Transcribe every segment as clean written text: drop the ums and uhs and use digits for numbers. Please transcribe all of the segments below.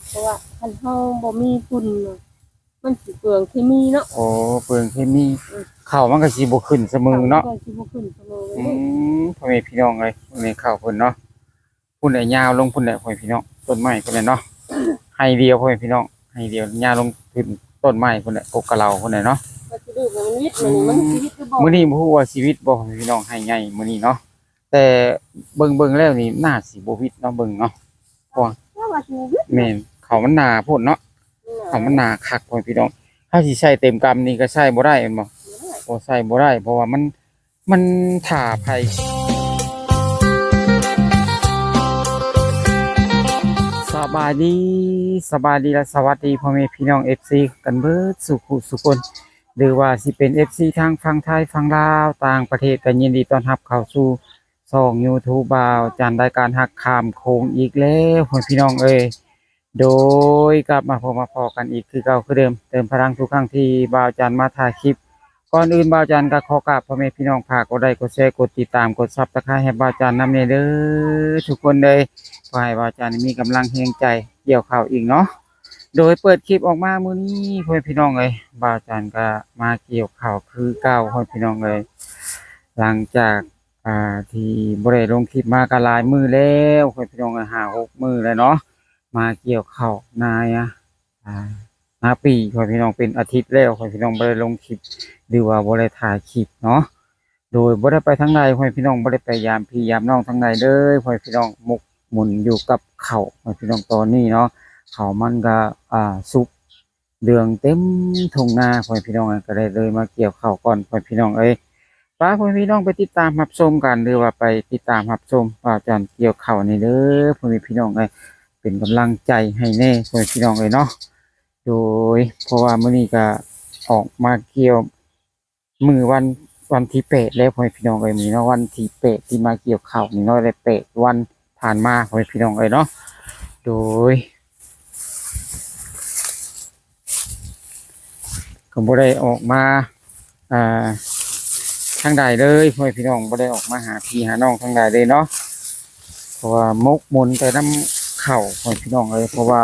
เพราะว่าคันเฮาบ่มีทุนน่ะมันสิเปลืองเคมีเนาะโอ้เปลืองเคมีข้าวมันก็สิบ่ขึ้นเสมอเนาะก็สิบ่ขึ้นเสมออืเลยพ่อแม่พี่น้องเอ้ยมื้อนี้ข้าวเพิ่นเนาะพุ่นได้ยาวลงพุ่นได้พ่อแม่พี่น้องต้นไม้พุ่นได้เนาะให้เดียวพ่อแม่พี่น้องให้เดียวยาวลงถึงต้นไม้พุ่นได้กกกะเหลาพุ่นได้เนาะก็สิดูว่ามันวิทย์มันชีวิตหรือบ่มื้อนี้บ่ฮู้ว่าชีวิตบ่พ่อแม่พี่น้องให้ใหญ่มื้อนี้เนาะแต่เบิ่งแล้วนี่น่าสิบ่วิตเนาะเบิ่งเนาะเพราะว่าว่าชีวิตแม่นเขามันหนาโพดเนาะเขามันหนาคักพ่อแม่พี่น้องถ้าสิใช้เต็มกำนี่ก็ใช้บ่ได้แม่นบ่บ่ใช้บ่ได้เพราะว่ามันถ่าไผสบายดีและสวัสดีพ่อแม่พี่น้อง FC กันเบิดสุขคนหรือว่าสิเป็น FC ทางฝั่งไทยฝั่งลาวต่างประเทศก็ยินดีต้อนรับเข้าสู่ช่อง YouTube บ่าวจันรายการฮักข้ามโขงอีกแล้วพ่อพี่น้องเอ้ยโดยกลับมาพอกันอีกคือเก่าคือเดิมเติมพลังทุกครั้งที่บ่าวจันมาถ่ายคลิปก่อนอื่นบ่าวจันก็ขอกราบพ่อแม่พี่น้องฝากกดไลค์กดแชร์กดติดตามกด Subscribe ให้บ่าวจันนำเด้อทุกคนเลยขอให้บ่าวจันมีกำลังแรงใจเกี่ยวข้าวอีกเนาะโดยเปิดคลิปออกมามื้อนี้พ่อแม่พี่น้องเอ้ยบ่าวจันก็มาเกี่ยวข้าวคือเก่าพ่อแม่พี่น้องเอ้ยหลังจากที่บ่ได้ลงคลิปมาก็หลายมื้อแล้วพ่อแม่พี่น้อง5-6 มื้อแล้วเนาะมาเกี่ยวข้าวนายนาปีพ่อแม่พี่น้องเป็นอาทิตย์แล้วพ่อแม่พี่น้องบ่ได้ลงคลิปหรือว่าบ่ได้ถ่ายคลิปเนาะโดยบ่ได้ไปทางใดพ่อแม่พี่น้องบ่ได้ไปยามพี่ยามน้องทางใดเลยพ่อแม่พี่น้องหมกหมุนอยู่กับข้าวพ่อแม่พี่น้องตอนนี้เนาะข้าวมันก็สุกเหลืองเต็มทุ่งนาพ่อแม่พี่น้องก็ได้เลยมาเกี่ยวข้าวก่อนพ่อแม่พี่น้องเอ้ยป้าพ่อแม่พี่น้องไปติดตามรับชมกันหรือว่าไปติดตามรับชมว่าจันเกี่ยวข้าวนี่เด้อพ่อแม่พี่น้องเอ้ยเป็นกำลังใจให้แน่พ่อแม่พี่น้องเอ้ยเนาะโดยเพราะว่ามื้อนี้ก็ออกมาเกี่ยวมื้อวันที่8แล้วพ่อแม่พี่น้องเอ้ยมื้อเนาะวันที่8ที่มาเกี่ยวข้าวนี่เนาะได้8วันผ่านมาพ่อแม่พี่น้องเอ้ยเนาะโดยก็บ่ได้ออกมาอ่าทางใดเลยพ่อแม่พี่น้องบ่ได้ออกมาหาพี่หาน้องทางใดเลยเนาะเพราะว่ามกมนแต่น้ำข้าวพ่อแม่พี่น้องเอ้ยเพราะว่า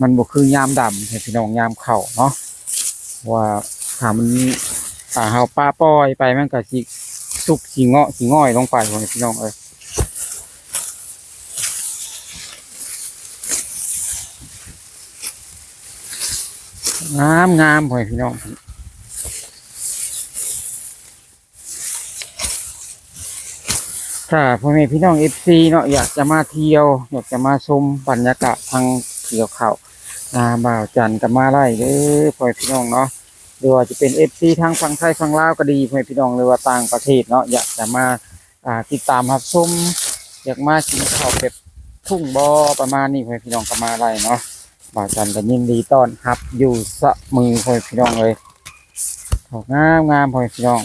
มันบ่คือยามดำพ่อแม่พี่น้องยามข้าวเนาะว่าถ้ามันเฮาป้าปล่อยไปมันก็สิสุกสิเงาะสิง่อยลงไปพ่อแม่พี่น้องเอ้ยงามพ่อแม่พี่น้องถ้าพ่อแม่พี่น้อง FC เนาะอยากจะมาเที่ยวอยากจะมาชมบรรยากาศทางเกี่ยวข้าวบ่าวจันก็มาได้เด้อพ่อแม่พี่น้องเนาะหรือว่าจะเป็น FC ทางฝั่งไทยฝั่งลาวก็ดีพ่อแม่พี่น้องหรือว่าต่างประเทศเนาะอยากจะมาติดตามรับชมอยากมากินข้าวเป็ดทุ่งบ่อประมาณนี้พ่อแม่พี่น้องก็มาได้เนาะบ่าวจันก็ยินดีต้อนรับอยู่เสมอพ่อแม่พี่น้องเลยงามพ่อแม่พี่น้อง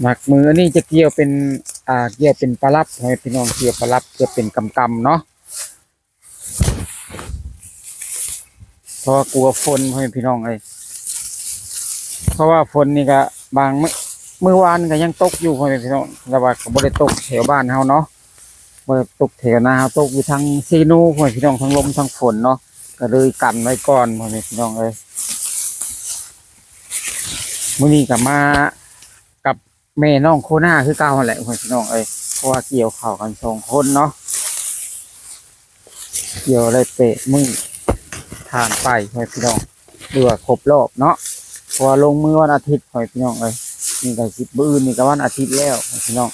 หมักมืออันนี้จะเกี่ยวเป็นเกี่ยวเป็นปลาลับพ่อแม่พี่น้องเกี่ยวปลาลับเกี่ยวเป็นกำเนาะเพราะว่ากลัวฝนพ่อแม่พี่น้องเลยเพราะว่าฝนนี่ก็บางเมื่อวานก็ยังตกอยู่พ่อแม่พี่น้องแต่ว่าก็บ่ได้ตกแถวบ้านเฮาเนาะบ่ได้ตกแถวนาเฮาตกอยู่ทางซีนูพ่อแม่พี่น้องทั้งลมทั้งฝนเนาะก็เลยกันไว้ก่อนพ่อแม่พี่น้องเลยมื้อนี้ก็มากับแม่น้องโคน่าคือเก่าแหละพ่อแม่พี่น้องเอ้ยเพราะว่าเกี่ยวข้าวกัน2 คนเนาะเกี่ยวได้เปะมือผ่านไปพ่อแม่พี่น้องเดือครบรอบเนาะพอลงมือวันอาทิตย์พ่อแม่พี่น้องเอ้ยนี่ก็สิบมื้ออื่นนี่ก็วันอาทิตย์แล้วพ่อแม่พี่น้อง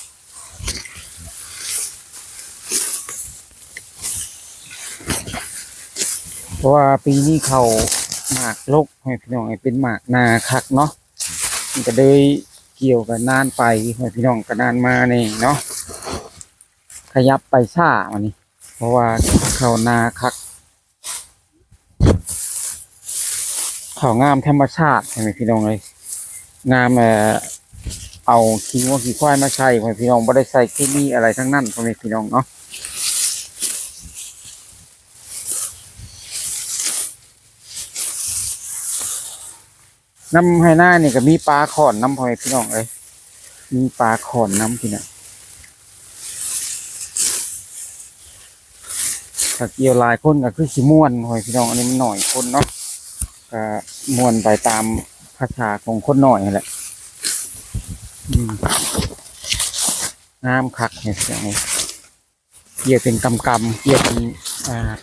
เพราะว่าปีนี้เขาหมากลกพ่อแม่พี่น้องเป็นหมากนาคักเนาะมันก็เลยเกี่ยวกันนานไปพ่อแม่พี่น้องก็นานมานี่เนาะขยับไปซ่าวันนี้เพราะว่าเขานาคักเขางามธรรมชาติพ่อแม่พี่น้องเลยงามเอาขี้วัวขี้ควายมาใช้พ่อแม่พี่น้องไม่ได้ใส่เคมีอะไรทั้งนั้นพ่อแม่พี่น้องเนาะน้ำให้หน้านี่ก็มีปลาขอนน้ำพ่อแม่พี่น้องเลยมีปลาขอนน้ำพี่น้อง ถ้าเกี่ยวหลายคนก็คือสิม่วนหอยพี่น้องอันนี้มันหน่อยคนเนาะก็ม่วนไปตามภาษาของคนหน่อยนั่นแหละงามคักเนี่ยเสียงนี้เกี่ยวเป็นกำเกี่ยวเป็น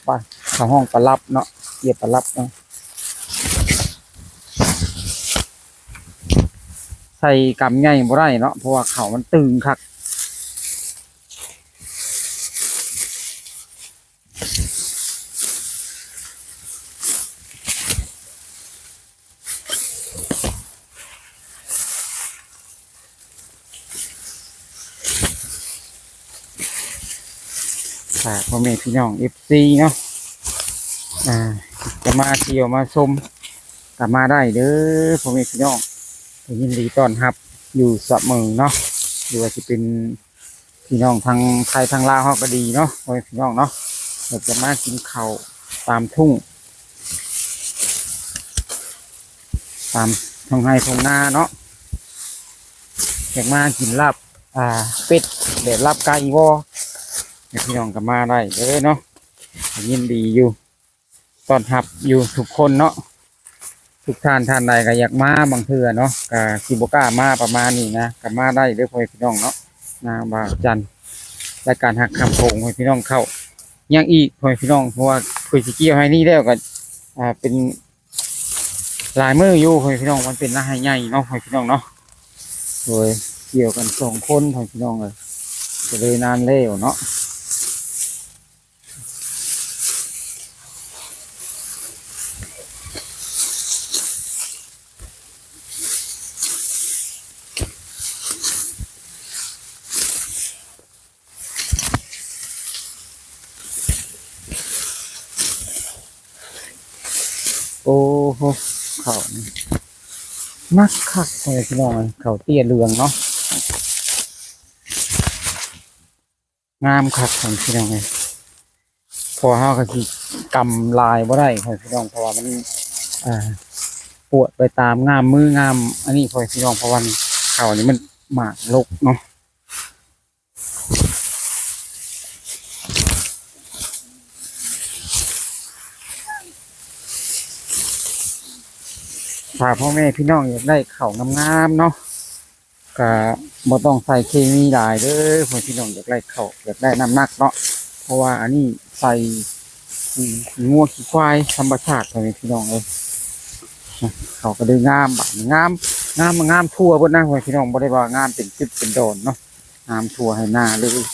ปลาเขาห้องปลาลับเนาะเกี่ยวปลาลับเนาะใส่กำใหญ่บ่ได้เนาะเพราะว่าเขามันตึงคักพ่อแม่พี่น้อง FC เนาะจะมาเที่ยวมาชมก็มาได้เด้อพ่อแม่พี่น้องยินดีต้อนรับอยู่เสมอเนาะหรือว่าจะเป็นพี่น้องทางไทยทางลาวเขาก็ดีเนาะพ่อแม่พี่น้องเนาะเราจะมากินข้าวตามทุ่งตามท้องไร่ท้องนาเนาะอยากมากินลาบเป็ดเด็ดลาบไก่วอพี่น้องก็มาได้เลยเนาะยินดีอยู่ต้อนรับอยู่ทุกคนเนาะทุกท่านใดก็อยากมาบางเทื่อเนาะก็สิบกล้ามาประมาณนี้นะก็มาได้เด้อพ่อพี่น้องเนาะนาบาจันรายการหักคำโพงพ่อพี่น้องเข้ายังอีกพ่อพี่น้องเพราะว่าคุยสิเกี่ยวให้นี่แล้วก็เป็นหลายมืออยู่พ่อพี่น้องมันเป็นหน้าให้ใหญ่เนาะพ่อพี่น้องเนาะโดยเกี่ยวกัน2 คนพ่อพี่น้องเลยจะเลยนานเล้วเนาะโอ้โหเขานักคักเลยพี่น้องเขาเตี้ยเรืองเนาะงามคักของพี่น้องเลยพอเขาก็คือกำลายบ่ได้ของพี่น้องเพราะว่ามันปวดไปตามงามมืองามอันนี้พอพี่น้องเพราะวันเขานี่มันหมากลกเนาะถ้าพ่อแม่พี่น้องอยากได้เข่างามๆเนาะก็บ่ต้องใส่เคมีหลายเด้อพ่อพี่น้องอยากได้เข่าอยากได้น้ำหนักเนาะเพราะว่าอันนี้ใส่งัวขี้ควายธรรมชาติพ่อแม่พี่น้องเลยเขาก็ดูงามแบบงามงามทั่วบนหน้าพ่อพี่น้องบ่ได้ว่างามเป็นจุดเป็นโดนเนาะงามทั่วให้หน้าเลย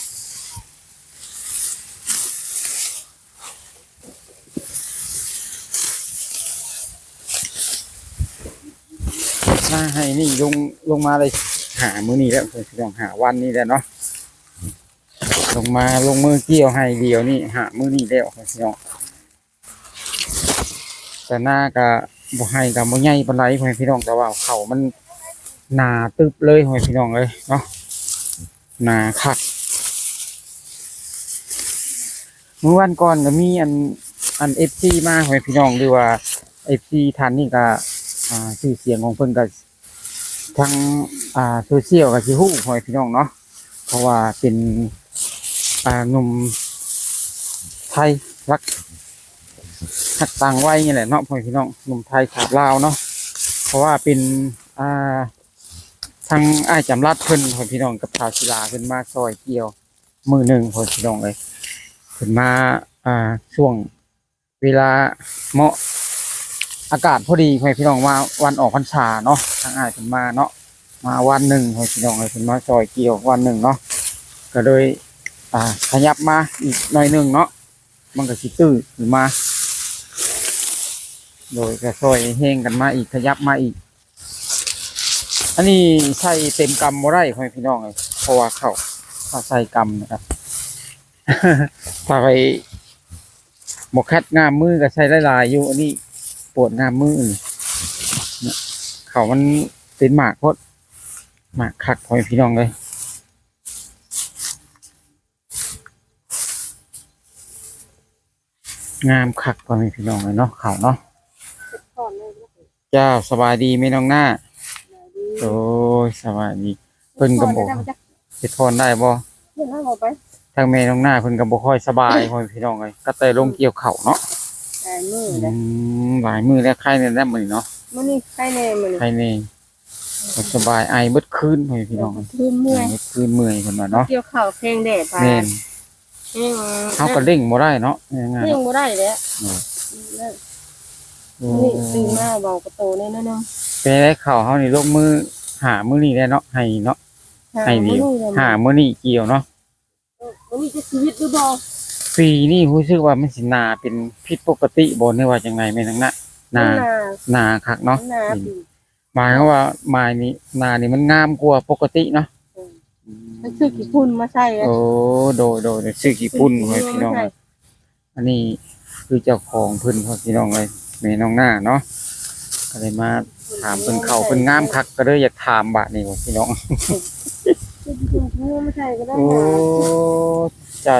หน้าให้นี่ลงมาเลยหามื้อนี้แล้วพี่น้องหาวันนี้แล้วเนาะลงมือเกี่ยวให้เดียวนี่หามื้อนี้แล้วพี่น้องแต่หน้าก็บ่ให้กับบ่ใหญ่ปานใดพี่น้องแต่ว่าเขามันหนาตึบเลยพี่น้องเลยเนาะหนาคักเมื่อวันก่อนก็มีอัน FC มาพี่น้องหรือว่า FC ท่านนี่ก็ชื่อเสียงของเพิ่นก็ทางโซเชียลก็สิฮู้พี่น้องเนาะเพราะว่าเป็นหนุ่มไทยรักต่างวัยนี่แหละเนาะพี่น้องหนุ่มไทยชาวลาวเนาะเพราะว่าเป็นทางอ้ายจำรัดเพิ่นพี่น้องกับชาวศิลาเพิ่นมาซอยเกี่ยวมือหนึ่งพี่น้องเลยเพิ่นมาช่วงเวลาเหมาะอากาศพอดีพี่น้องมาวันออกพรรษาเนาะทางอ้ายเพิ่นมาเนาะมาวันหนึ่งพี่น้องเลยเพิ่นมาซอยเกี่ยววันหนึ่งเนาะก็โดยขยับมาอีกหน่อยหนึ่งเนาะมันก็สิตื้อขึ้นมาโดยก็ซอยแห้งกันมาอีกขยับมาอีกอันนี้ใส่เต็มกำบ่ได้พี่น้องเลยเพราะว่าเขาใส่กำนะครับ ถ้าไปหมกแคทงามมือก็ใส่หลายๆอยู่อันนี้ปวดงามมือเขามันเป็นหมากโคตรหมากคักพี่น้องเลยงามคักพี่น้องเลยเนาะเขาเนาะเจ้าสบายดีไหมน้องหน้าโอ้ยสบายดีเพิ่นกระบอกจะทอนได้บ่ ทางแม่น้องหน้าเพิ่นก็บ่ค่อยสบายพ่อแม่พี่น้องเอ้ยก็แต่ลงเกี่ยวข้าวเนาะ หลายมื้อ อื แล้ว หลายมื้อแล้วไข้เนี่ยได้มื้อนี้เนาะ มื้อนี้ไข้แน่มื้อนี้ ไข้นี่บ่สบายไอเบิดคืนพ่อแม่พี่น้องเอ้ย คืนเมื่อย เบิดคืนเมื่อยเพิ่นว่าเนาะ เกี่ยวข้าวแพงแดดไป แม่น แห้ง เฮาก็เร่งบ่ได้เนาะง่ายๆ เร่ง เนาะ บ่ได้แล้ว นั่นโอ้ นี่ตื่นมาเบากระโตแน่นอน เป็นได้ข้าวเฮานี่ลงมือหามื้อนี้ได้เนาะให้เนาะให้เดียวหามื้อนี้เกี่ยวเนาะ มันมีจะชีวิตหรือบ่ ปีนี้รู้สึกว่ามันสิหนาเป็นผิดปกติบ่ได้ว่าจังไงแม่นจังนะหนาหนาคักเนาะ หนาปี หมายความว่าหมายนี้หนานี่มันงามกว่าปกติเนาะ มันคือกี่พุ่นมาใส่ โอ้โดยซื้อกี่ปุ่นไว้พี่น้องเอ้ยอันนี้คือเจ้าของเพิ่นพ่อพี่น้องเลยแม่น้องหน้าเนาะก็เลยมาถามเพิ่นเข้าเพิ่นงามคักก็เลยอยากถามบาดนี้ว่าพี่น้อง มาใส่ก็ได้ โอ้จ้า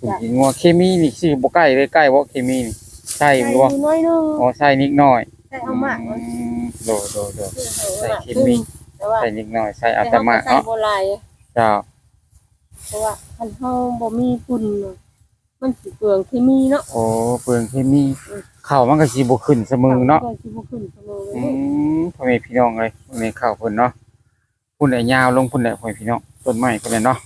คุณกินงัวเคมีนี่สิบ่ใกล้เลยใกล้บ่เคมีนี่ใช่บ่ น้อยนึง อ๋อใช่นิดหน่อย ใส่เอามาก โดใส่เคมี แต่ว่า ใส่นิดหน่อยใส่อัตมะ ใส่ เนาะ โบราณ เจ้า เพราะว่าคันเฮาบ่มีฝุ่นมันสิเปลืองเคมีเนาะ โอ้เปลืองเคมีข้าวมันก็สิบ่ขึ้นเสมอเนาะ สิบ่ขึ้นเสมอ พ่อแม่พี่น้องเลยพ่อแม่ข้าวเพิ่นเนาะพุ่นได้ยาวลงพุ่นได้พ่อแม่พี่น้องต้นไม้พุ่นได้เนาะ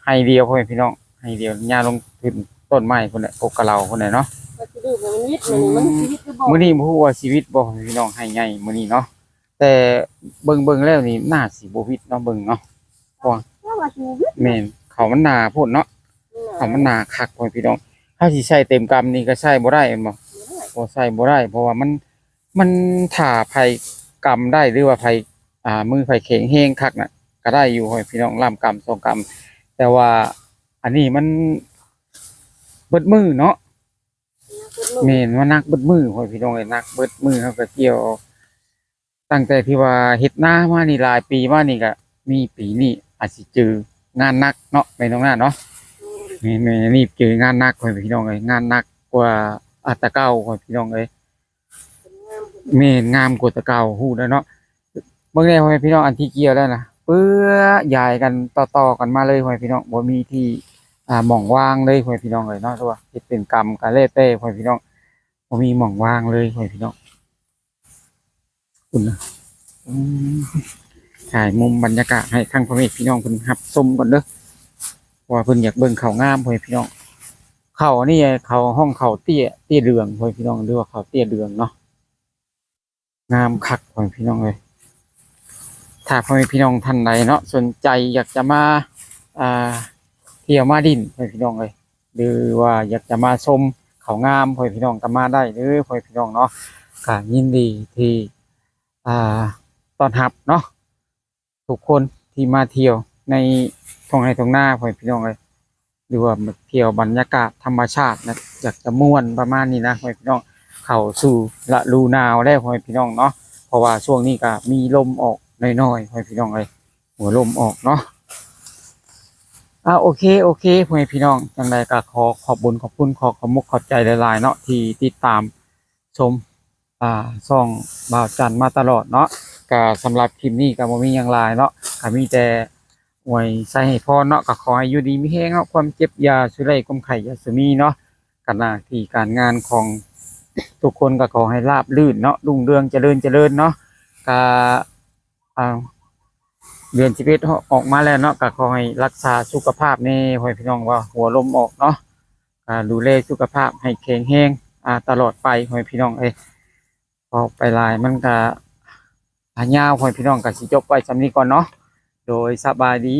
ให้เดียวพ่อแม่พี่น้องให้เดียวยาวลงขึ้นต้นไม้พุ่นได้กกกะเหลาพุ่นได้เนาะ ก็สิดูมันวิทย์มันชีวิตหรือบ่ มื้อนี้บ่ฮู้ว่าชีวิตบ่พ่อแม่พี่น้องให้ใหญ่มื้อนี้เนาะแต่เบิ่งแล้วนี่น่าสิบ่วิตเนาะเบิ่งเนาะ ว่าชีวิต แม่นเขามันหนาพุ่นเนาะเขามันหนาคักพ่อแม่พี่น้องถ้าสิใช้เต็มกำนี่ก็ใช้บ่ได้แม่นบ่บ่ใช้บ่ได้เพราะว่ามันถ่าภัยกำได้หรือว่าภัยมือภัยแข็งแฮงคักน่ะก็ได้อยู่พ่อแม่พี่น้องล่ำกำ2กำแต่ว่าอันนี้มันเบิดมือเนาะแม่นว่านักเบิดมือพ่อแม่พี่น้องเอ้ยนักเบิดมือเฮาก็เกี่ยว ตั้งแต่ที่ว่าเฮ็ดนามานี่หลายปีมานี่ก็มีปีนี้อาจสิเจองานหนักเนาะแม่น้องหน้าเนาะแม่นี่เจองานหนักพ่อแม่พี่น้องเอ้ยงานหนักกว่าแตะเก่าพ่อแม่พี่น้องเอ้ยแม่นงามกว่าแตะเก่าฮู้แล้วเนาะเบิ่งแน่พ่อแม่พี่น้องอันที่เกี่ยวแล้วนะเปื้อยายกันต่อๆกันมาเลยพ่อแม่พี่น้องบ่มีที่หม่องว่างเลยพ่อแม่พี่น้องเอ้ยเนาะตัวเฮ็ดเป็นกรรมกะเล่เต้พ่อแม่พี่น้องบ่มีหม่องว่างเลยพ่อแม่พี่น้องคุณนะถ่ายมุมบรรยากาศให้ทั้งพ่อแม่พี่น้องเพิ่นรับชมก่อนเด้อว่าเพิ่นอยากเบิ่งเขางามพ่อแม่พี่น้องเขานี่เขาห้องเขาเตี้ยเรืองพ่อแม่พี่น้องหรือว่าเขาเตี้ยเรืองเนาะงามคักพ่อแม่พี่น้องเลยถ้าพ่อแม่พี่น้องท่านใดเนาะสนใจอยากจะมาเที่ยวมาดินพ่อแม่พี่น้องเลยหรือว่าอยากจะมาชมเขางามพ่อแม่พี่น้องก็มาได้เด้อพ่อแม่พี่น้องเนาะก็ยินดีที่ต้อนรับเนาะทุกคนที่มาเที่ยวในท้องไร่ท้องนาพ่อแม่พี่น้องเลยหรือว่ามาเที่ยวบรรยากาศธรรมชาตินะอยากจะม่วนประมาณนี้นะพ่อแม่พี่น้องเข้าสู่ฤดูหนาวแล้วพ่อแม่พี่น้องเนาะเพราะว่าช่วงนี้ก็มีลมออกน้อยๆพ่อแม่พี่น้องเลยหัวลมออกเนาะโอเคพ่อแม่พี่น้องจังใดก็ขอขอบคุญขอบมุกขอบใจหลายๆเนาะที่ติดตามชมช่องบ่าวจันทร์มาตลอดเนาะก็สำหรับคลิปนี้ก็บ่มีหยังหลายเนาะก็มีแต่อวยใส่ให้พรเนาะก็ขอให้อยู่ดีมีแรงเนาะความเจ็บอยาสุไลความไข้อยาสุมีเนาะกันหน้าที่การงานของทุกคนก็ขอให้ราบรื่นเนาะรุ่งเรืองเจริญเนาะก็เดือน11ออกมาแล้วเนาะก็ขอให้รักษาสุขภาพแน่พ่อพี่น้องว่าหัวลมออกเนาะดูแลสุขภาพให้แข็งแรงตลอดไปพ่อพี่น้องพอไปลายมันก็ยาวพ่อพี่น้องก็สิจบไว้สำนี้ก่อนเนาะโดยสบายดี